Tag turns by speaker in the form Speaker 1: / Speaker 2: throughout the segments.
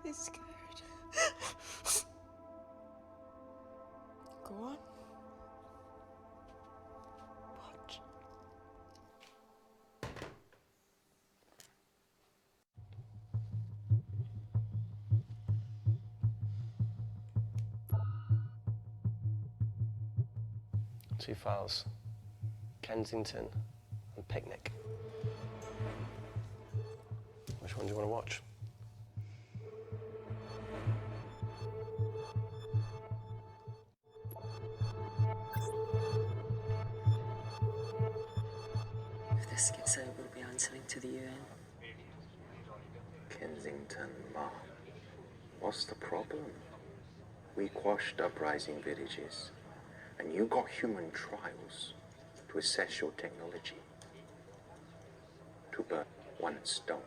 Speaker 1: really scared. Go on. Watch.
Speaker 2: Two files, Kensington and Picnic. Which one do you want to watch?
Speaker 1: If this gets out, we'll be answering to the UN.
Speaker 3: Kensington, Ma. What's the problem? We quashed uprising villages, and you got human trials to assess your technology. To burn one stone.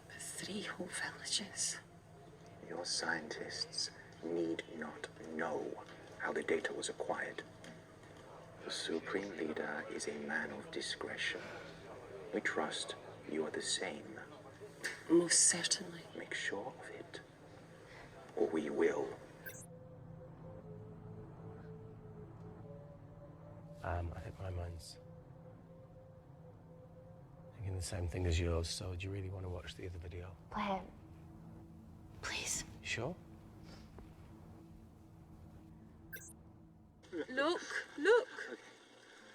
Speaker 1: But 3 whole villages.
Speaker 3: Your scientists need not know how the data was acquired. The Supreme Leader is a man of discretion. We trust you are the same.
Speaker 1: Most certainly.
Speaker 3: Make sure of it, or we will.
Speaker 2: I think my mind's thinking the same thing as yours, so do you really want to watch the other video?
Speaker 4: Play it. Please.
Speaker 2: You sure?
Speaker 5: Look, look.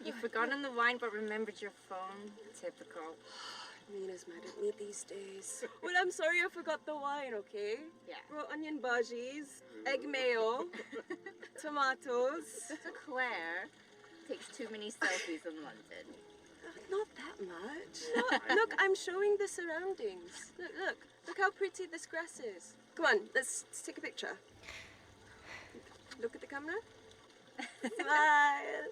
Speaker 5: You've forgotten the wine but remembered your phone. Typical.
Speaker 1: Mina's mad at me these days.
Speaker 6: Well, I'm sorry I forgot the wine, okay?
Speaker 5: Yeah.
Speaker 6: Raw onion bhajis, egg mayo, tomatoes.
Speaker 5: Claire takes too many selfies in London.
Speaker 6: Not that much. Look, I'm showing the surroundings. Look how pretty this grass is. Come on, let's take a picture. Look at the camera. Smile.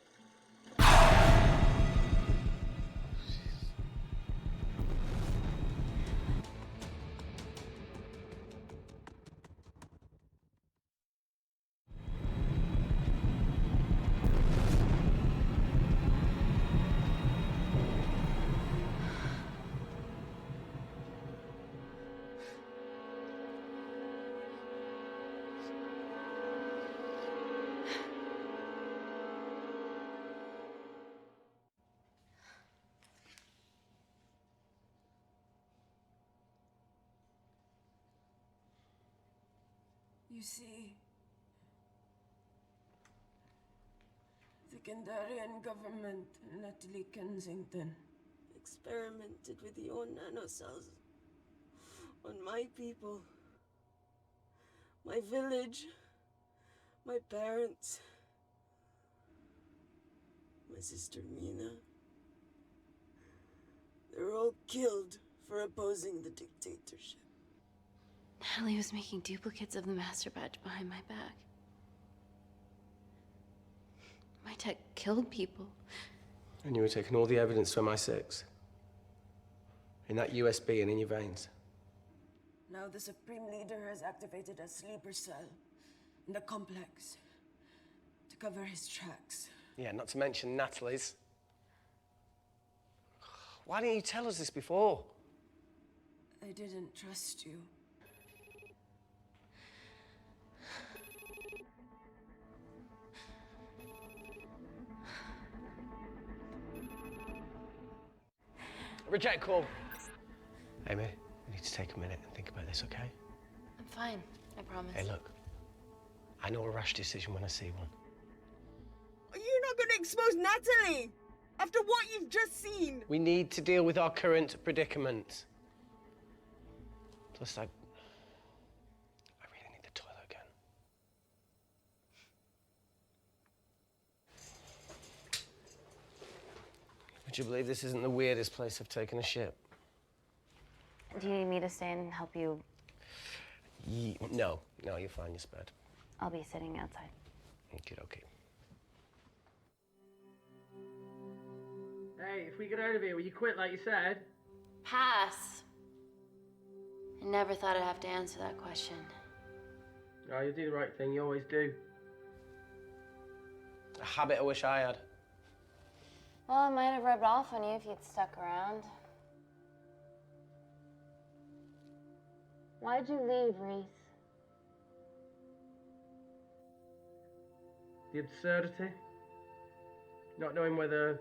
Speaker 1: You see, the Kandarian government and Natalie Kensington experimented with your nanocells on my people, my village, my parents, my sister Mina. They were all killed for opposing the dictatorship.
Speaker 4: Natalie was making duplicates of the master badge behind my back. My tech killed people.
Speaker 2: And you were taking all the evidence to MI6? In that USB and in your veins?
Speaker 1: Now the Supreme Leader has activated a sleeper cell in the complex to cover his tracks.
Speaker 2: Yeah, not to mention Natalie's. Why didn't you tell us this before?
Speaker 1: I didn't trust you.
Speaker 2: Reject call. Amy, we need to take a minute and think about this, okay?
Speaker 4: I'm fine, I promise.
Speaker 2: Hey, look. I know a rash decision when I see one.
Speaker 6: You're not going to expose Natalie after what you've just seen.
Speaker 2: We need to deal with our current predicament. Plus, I really need the toilet again. Would you believe this isn't the weirdest place I've taken a shit?
Speaker 4: Do you need me to stay and help you?
Speaker 2: No, you're fine, you're spared.
Speaker 4: I'll be sitting outside.
Speaker 2: Okay.
Speaker 7: Hey, if we get out of here, will you quit like you said?
Speaker 4: Pass. I never thought I'd have to answer that question.
Speaker 7: Oh, you do the right thing, you always do.
Speaker 2: A habit I wish I had.
Speaker 4: Well, it might have rubbed off on you if you'd stuck around. Why'd you leave, Reese?
Speaker 7: The absurdity. Not knowing whether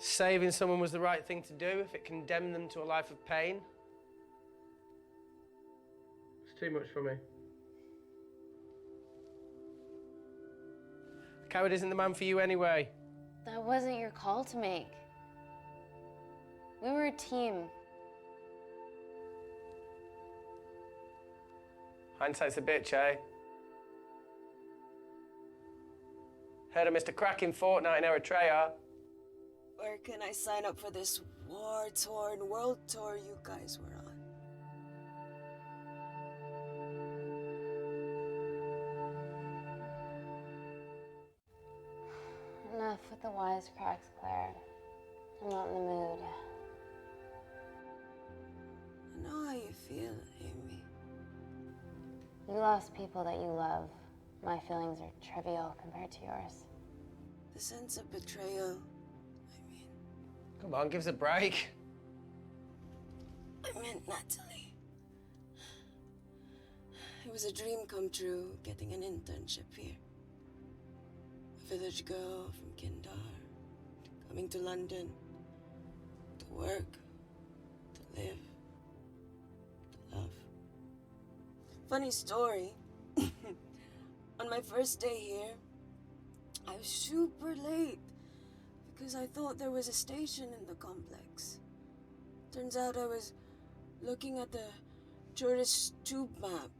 Speaker 2: Saving someone was the right thing to do if it condemned them to a life of pain.
Speaker 7: it's too much for me.
Speaker 2: A coward isn't the man for you anyway.
Speaker 4: That wasn't your call to make. We were a team.
Speaker 2: Hindsight's a bitch, eh? Heard of Mr. Cracking Fortnite in Eritrea.
Speaker 1: Where can I sign up for this war-torn world tour you guys were on?
Speaker 4: Enough with the wisecracks, Claire. I'm not in the mood.
Speaker 1: I know how you feel, Amy.
Speaker 4: You lost people that you love. My feelings are trivial compared to yours.
Speaker 1: The sense of betrayal,
Speaker 2: Come on, give us a break.
Speaker 1: I meant Natalie. It was a dream come true, getting an internship here. A village girl from Kindar, coming to London, to work, to live, to love. Funny story. On my first day here, I was super late because I thought there was a station in the complex. Turns out I was looking at the tourist tube map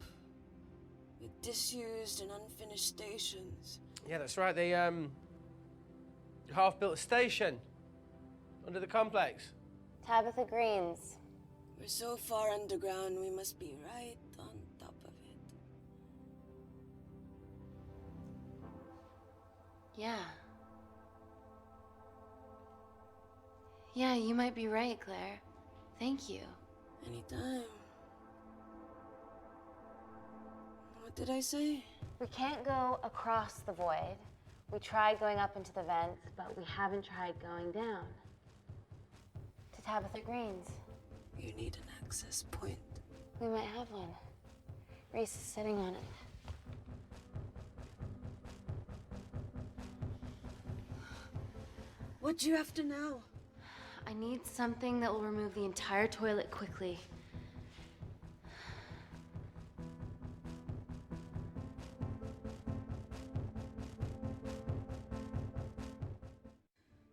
Speaker 1: with disused and unfinished stations.
Speaker 2: Yeah, that's right. They half-built station under the complex.
Speaker 4: Tabitha Green's.
Speaker 1: We're so far underground, we must be right on top of it.
Speaker 4: Yeah. Yeah, you might be right, Claire. Thank you.
Speaker 1: Anytime. What did I say?
Speaker 4: We can't go across the void. We tried going up into the vents, but we haven't tried going down. To Tabitha Green's.
Speaker 1: You need an access point.
Speaker 4: We might have one. Reese is sitting on it.
Speaker 1: What do you have to know?
Speaker 4: I need something that will remove the entire toilet quickly.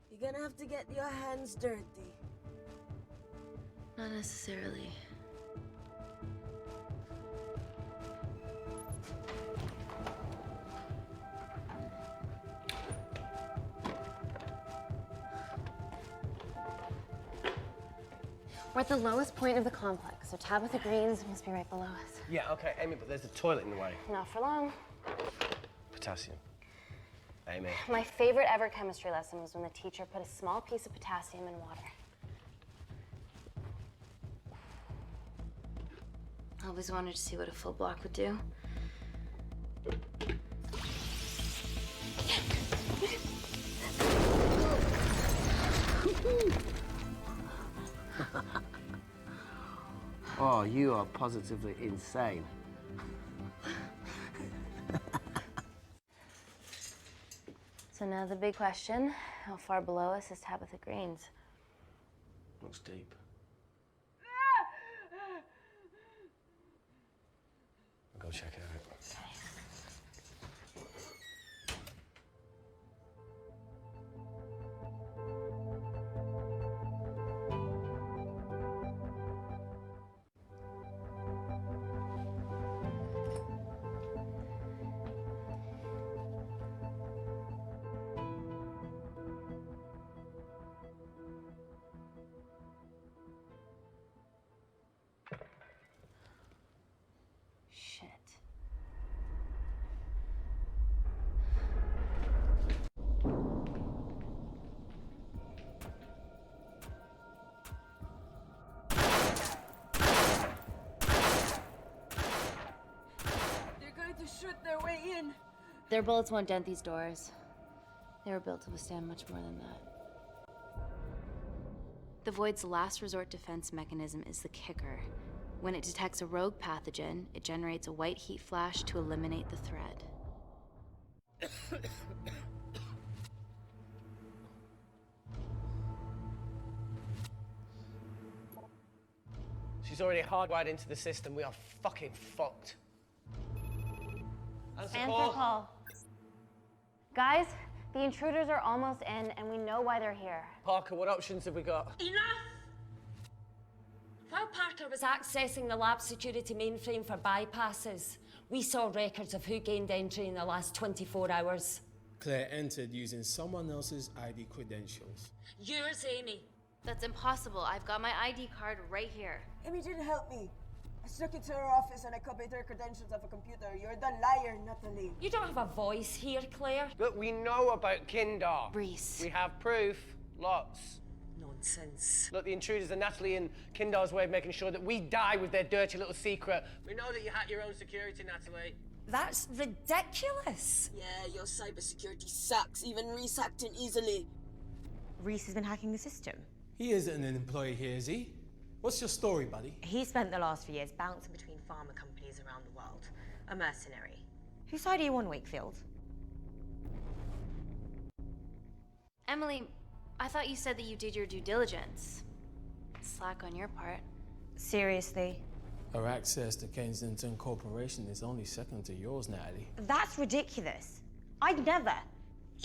Speaker 1: You're gonna have to get your hands dirty.
Speaker 4: Not necessarily. We're at the lowest point of the complex, so Tabitha Green's must be right below us.
Speaker 2: Yeah, okay, Amy, but there's a toilet in the way.
Speaker 4: Not for long.
Speaker 2: Potassium. Amy.
Speaker 4: My favorite ever chemistry lesson was when the teacher put a small piece of potassium in water. I always wanted to see what a full block would do.
Speaker 2: Oh, you are positively insane.
Speaker 4: So now the big question, how far below us is Tabitha Green's?
Speaker 2: Looks deep. I'll go check it out.
Speaker 4: Shit.
Speaker 1: They're going to shoot their way in.
Speaker 4: Their bullets won't dent these doors. They were built to withstand much more than that. The Void's last resort defense mechanism is the kicker. When it detects a rogue pathogen, it generates a white heat flash to eliminate the threat.
Speaker 2: She's already hardwired into the system. We are fucking fucked. Answer call.
Speaker 4: Guys, the intruders are almost in, and we know why they're here.
Speaker 2: Parker, what options have we got?
Speaker 8: Enough! While Parker was accessing the lab security mainframe for bypasses, we saw records of who gained entry in the last 24 hours.
Speaker 9: Claire entered using someone else's ID credentials.
Speaker 8: Yours, Amy.
Speaker 4: That's impossible. I've got my ID card right here.
Speaker 1: Amy didn't help me. I snuck into her office and I copied her credentials off a computer. You're the liar, Natalie.
Speaker 8: You don't have a voice here, Claire.
Speaker 2: Look, we know about Kindar.
Speaker 4: Reese.
Speaker 2: We have proof. Lots.
Speaker 8: Nonsense.
Speaker 2: Look, the intruders are Natalie and Kindar's way of making sure that we die with their dirty little secret. We know that you hack your own security, Natalie.
Speaker 8: That's ridiculous.
Speaker 1: Yeah, your cybersecurity sucks. Even Reese hacked in easily.
Speaker 10: Reese has been hacking the system.
Speaker 9: He isn't an employee here, is he? What's your story, buddy?
Speaker 10: He spent the last few years bouncing between pharma companies around the world. A mercenary. Whose side are you on, Wakefield?
Speaker 4: Emily, I thought you said that you did your due diligence. Slack on your part.
Speaker 10: Seriously?
Speaker 9: Her access to Kensington Corporation is only second to yours, Natalie.
Speaker 10: That's ridiculous. I'd never.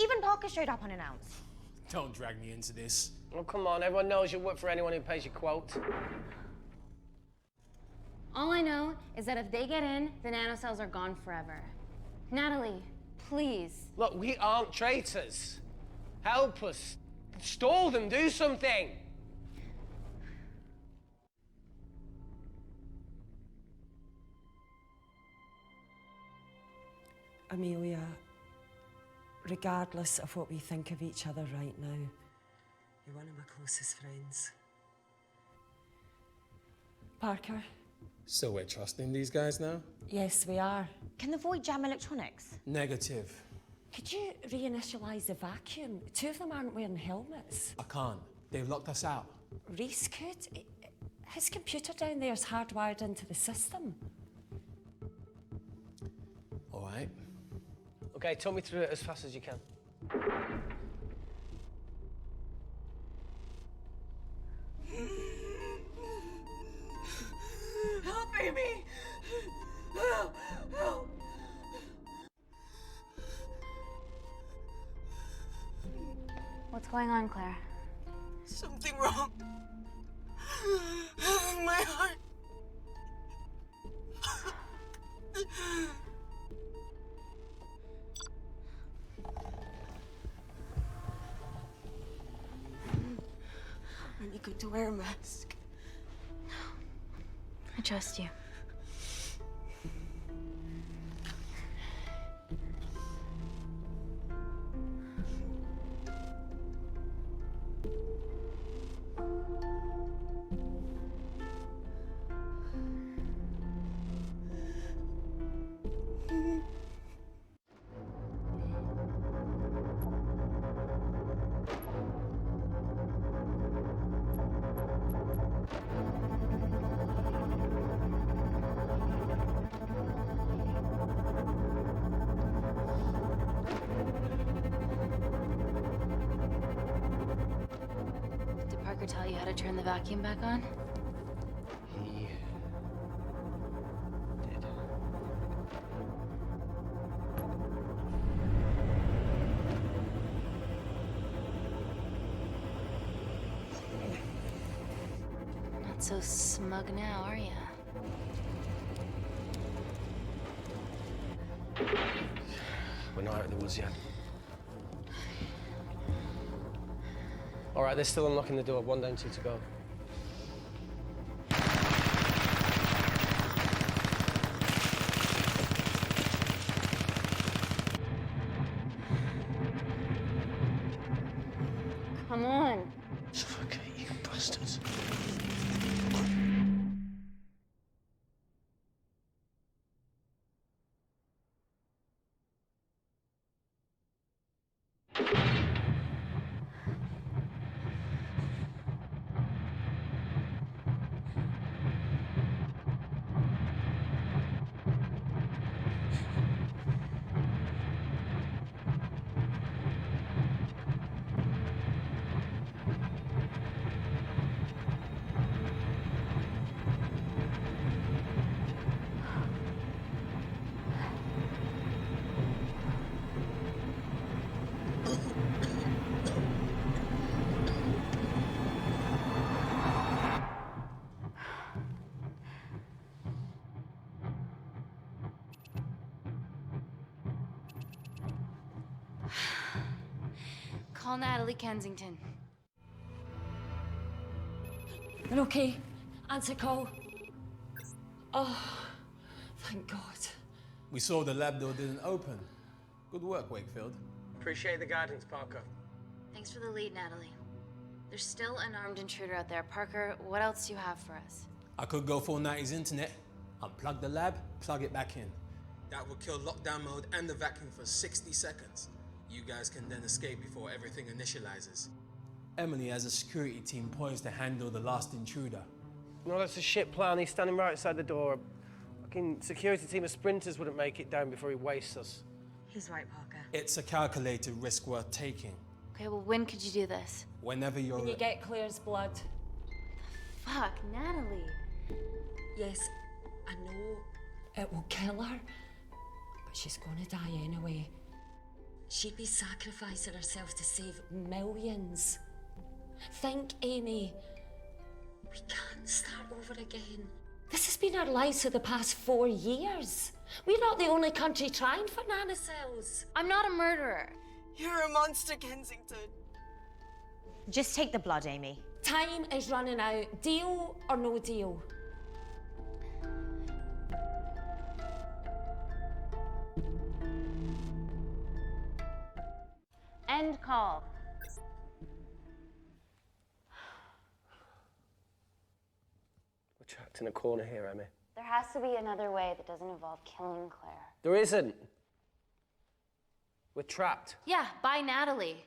Speaker 10: Even Parker showed up unannounced.
Speaker 9: Don't drag me into this.
Speaker 2: Oh, come on. Everyone knows you work for anyone who pays your quote.
Speaker 4: All I know is that if they get in, the nanocells are gone forever. Natalie, please.
Speaker 2: Look, we aren't traitors. Help us. Stall them. Do something.
Speaker 11: Amelia, regardless of what we think of each other right now, you're one of my closest friends. Parker?
Speaker 9: So we're trusting these guys now?
Speaker 11: Yes, we are.
Speaker 10: Can the void jam electronics?
Speaker 9: Negative.
Speaker 11: Could you reinitialize the vacuum? Two of them aren't wearing helmets.
Speaker 9: I can't. They've locked us out.
Speaker 11: Reese could. His computer down there is hardwired into the system.
Speaker 9: All right.
Speaker 2: Okay, talk me through it as fast as you can.
Speaker 1: Help, Amy! Help! Help!
Speaker 4: What's going on, Claire?
Speaker 1: Something wrong. My heart. Are you going to wear a mask?
Speaker 4: I trust you. Did Parker tell you how to turn the vacuum back on?
Speaker 2: He did.
Speaker 4: Not so smug now, are ya?
Speaker 2: We're not out of the woods yet. All right, they're still unlocking the door. 1 down, 2 to go.
Speaker 4: Come on.
Speaker 2: Suffocate, you bastards.
Speaker 4: Call Natalie Kensington.
Speaker 8: You're okay? Answer call. Oh, thank God.
Speaker 9: We saw the lab door didn't open. Good work, Wakefield.
Speaker 2: Appreciate the guidance, Parker.
Speaker 4: Thanks for the lead, Natalie. There's still an armed intruder out there. Parker, what else do you have for us?
Speaker 9: I could go full 90s internet, unplug the lab, plug it back in.
Speaker 12: That will kill lockdown mode and the vacuum for 60 seconds. You guys can then escape before everything initializes.
Speaker 9: Emily has a security team poised to handle the last intruder.
Speaker 2: No, that's a shit plan. He's standing right outside the door. Fucking security team of sprinters wouldn't make it down before he wastes us.
Speaker 10: He's right, Parker.
Speaker 9: It's a calculated risk worth taking.
Speaker 4: Okay, well, when could you do this?
Speaker 9: Whenever you're
Speaker 8: When you get Claire's blood.
Speaker 4: Fuck, Natalie.
Speaker 8: Yes, I know it will kill her, but she's gonna die anyway. She'd be sacrificing herself to save millions. Think, Amy. We can't start over again. This has been our lives for the past 4 years. We're not the only country trying for nanocells.
Speaker 4: I'm not a murderer.
Speaker 1: You're a monster, Kensington.
Speaker 10: Just take the blood, Amy.
Speaker 8: Time is running out. Deal or no deal?
Speaker 4: End call.
Speaker 2: We're trapped in a corner here, Emmy.
Speaker 4: There has to be another way that doesn't involve killing Claire.
Speaker 2: There isn't. We're trapped.
Speaker 4: Yeah, by Natalie.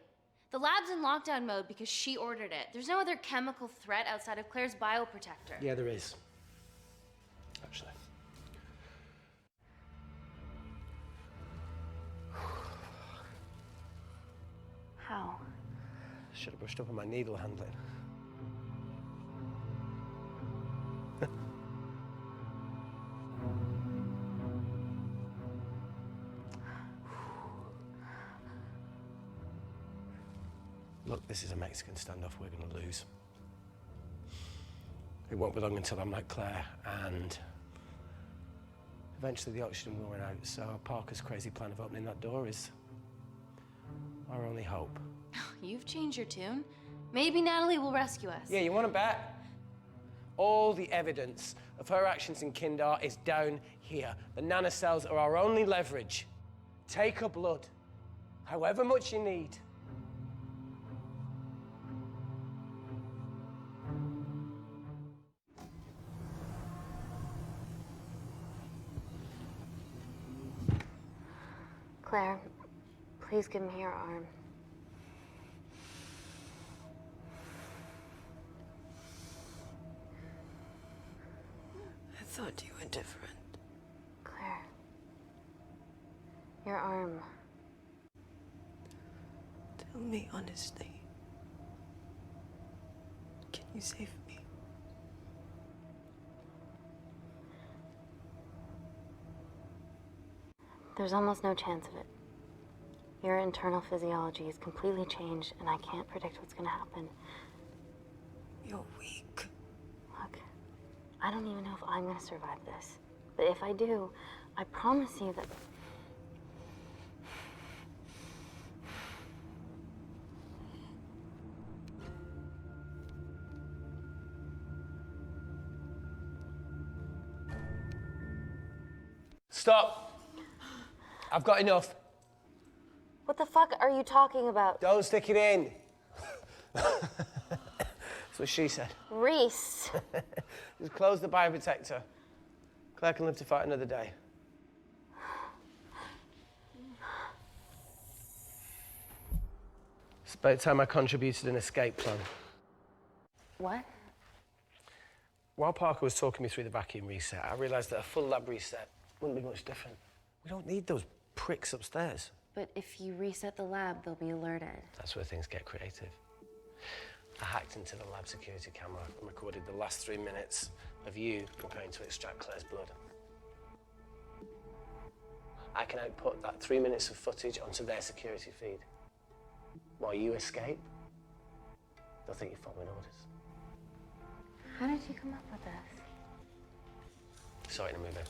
Speaker 4: The lab's in lockdown mode because she ordered it. There's no other chemical threat outside of Claire's bioprotector.
Speaker 2: Yeah, there is. Actually.
Speaker 4: How?
Speaker 2: Should have brushed up on my needle handling. Look, this is a Mexican standoff we're going to lose. It won't be long until I'm like Claire, and eventually the oxygen will run out, so Parker's crazy plan of opening that door is our only hope.
Speaker 4: You've changed your tune. Maybe Natalie will rescue us.
Speaker 2: Yeah, you want to bet? All the evidence of her actions in Kindar is down here. The nanocells are our only leverage. Take her blood, however much you need.
Speaker 4: Claire, please give me your arm.
Speaker 1: I thought you were different.
Speaker 4: Claire. Your arm.
Speaker 1: Tell me honestly. Can you save me?
Speaker 4: There's almost no chance of it. Your internal physiology is completely changed, and I can't predict what's gonna happen.
Speaker 1: You're weak.
Speaker 4: Look, I don't even know if I'm gonna survive this. But if I do, I promise you that...
Speaker 2: Stop. I've got enough.
Speaker 4: What the fuck are you talking about?
Speaker 2: Don't stick it in. That's what she said.
Speaker 4: Reese.
Speaker 2: Just close the bioprotector. Claire can live to fight another day. It's about time I contributed an escape plan.
Speaker 4: What?
Speaker 2: While Parker was talking me through the vacuum reset, I realised that a full lab reset wouldn't be much different. We don't need those pricks upstairs.
Speaker 4: But if you reset the lab, they'll be alerted.
Speaker 2: That's where things get creative. I hacked into the lab security camera and recorded the last 3 minutes of you preparing to extract Claire's blood. I can output that 3 minutes of footage onto their security feed. While you escape, they'll think you're following orders.
Speaker 4: How did you come up with this?
Speaker 2: Sorry to move in.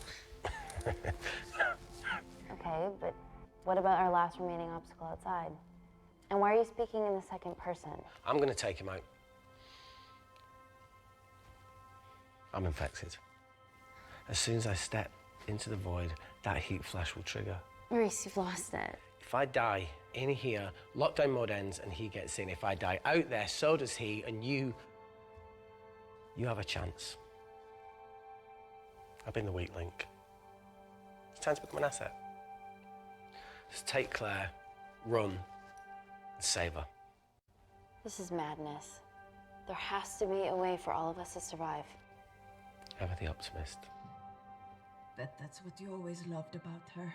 Speaker 4: Okay, but what about our last remaining obstacle outside? And why are you speaking in the second person?
Speaker 2: I'm gonna take him out. I'm infected. As soon as I step into the void, that heat flash will trigger.
Speaker 4: Maurice, you've lost it.
Speaker 2: If I die in here, lockdown mode ends and he gets in. If I die out there, so does he, and you have a chance. I've been the weak link. It's time to become an asset. Just take Claire, run, and save her.
Speaker 4: This is madness. There has to be a way for all of us to survive.
Speaker 2: Ever the optimist.
Speaker 13: Bet that's what you always loved about her.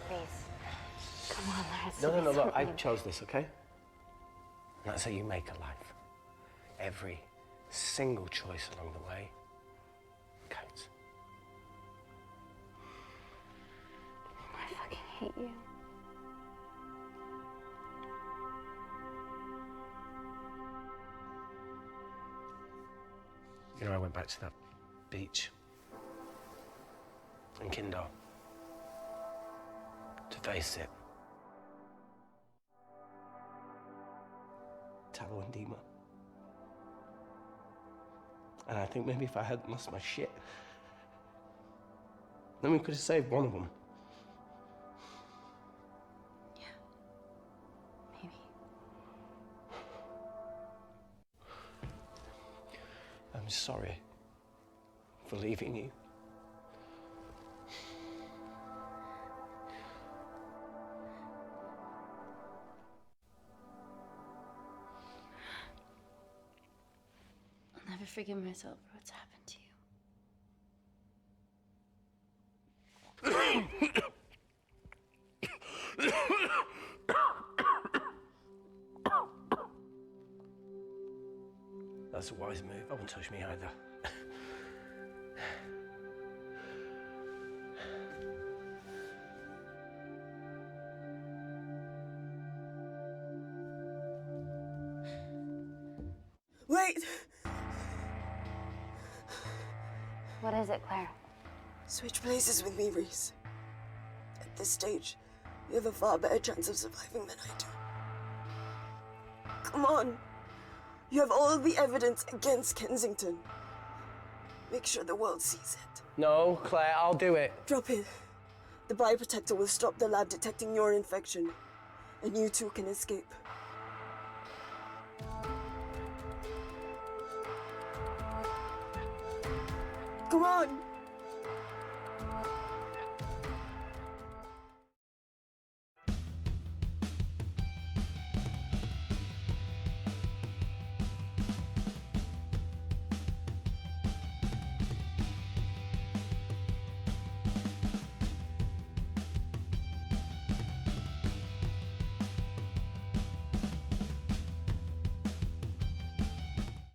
Speaker 4: Please. Come on, there has to
Speaker 2: No,
Speaker 4: be
Speaker 2: look, I
Speaker 4: something.
Speaker 2: chose this, okay? And that's how you make a life. Every single choice along the way counts.
Speaker 4: I fucking hate you.
Speaker 2: You know, I went back to that beach in Kindar to face it. Tallow and Dima. And I think maybe if I hadn't lost my shit, then we could have saved one of them.
Speaker 4: Yeah. Maybe.
Speaker 2: I'm sorry for leaving you.
Speaker 4: I'll never forgive myself for what's happened to you.
Speaker 2: That's a wise move. I won't touch me either.
Speaker 1: Wait!
Speaker 4: What is it, Claire?
Speaker 1: Switch places with me, Reese. At this stage, you have a far better chance of surviving than I do. Come on. You have all the evidence against Kensington. Make sure the world sees it.
Speaker 2: No, Claire, I'll do it.
Speaker 1: Drop it. The bioprotector will stop the lab detecting your infection, and you two can escape. Come on!